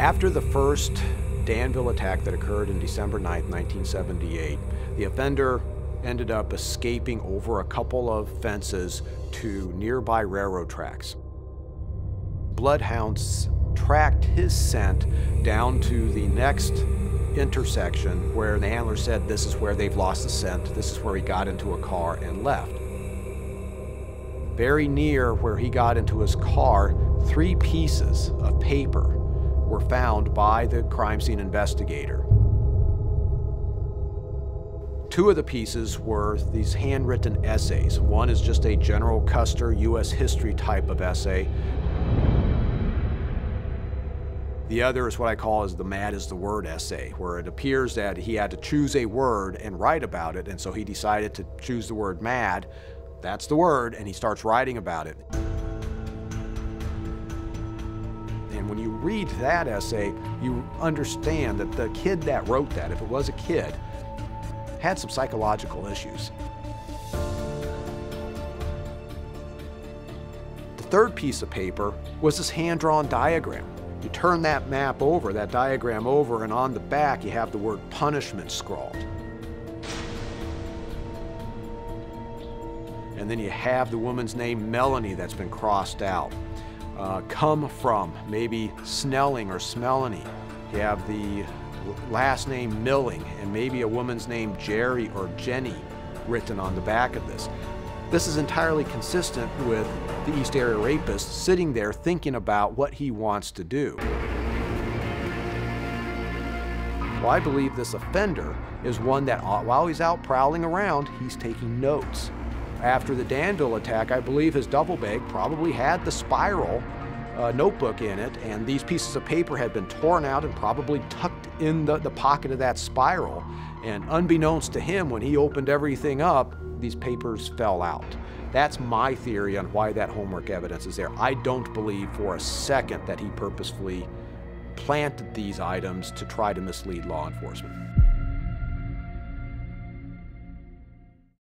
After the first Danville attack that occurred in December 9th, 1978, the offender ended up escaping over a couple of fences to nearby railroad tracks. Bloodhounds tracked his scent down to the next intersection where the handler said this is where they've lost the scent, this is where he got into a car and left. Very near where he got into his car, 3 pieces of paper were found by the crime scene investigator. 2 of the pieces were these handwritten essays. One is just a General Custer U.S. history type of essay. The other is what I call the mad is the word essay, where it appears that he had to choose a word and write about it, and so he decided to choose the word mad. That's the word, and he starts writing about it. And when you read that essay, you understand that the kid that wrote that, if it was a kid, had some psychological issues. The third piece of paper was this hand-drawn diagram. You turn that map over, that diagram over, and on the back you have the word punishment scrawled. And then you have the woman's name, Melanie, that's been crossed out. Come from, maybe Snelling or Smellany. You have the last name Milling, and maybe a woman's name Jerry or Jenny written on the back of this. This is entirely consistent with the East Area Rapist sitting there thinking about what he wants to do. Well, I believe this offender is one that, while he's out prowling around, he's taking notes. After the Danville attack, I believe his duffel bag probably had the spiral notebook in it, and these pieces of paper had been torn out and probably tucked in the pocket of that spiral. And unbeknownst to him, when he opened everything up, these papers fell out. That's my theory on why that homework evidence is there. I don't believe for a second that he purposefully planted these items to try to mislead law enforcement.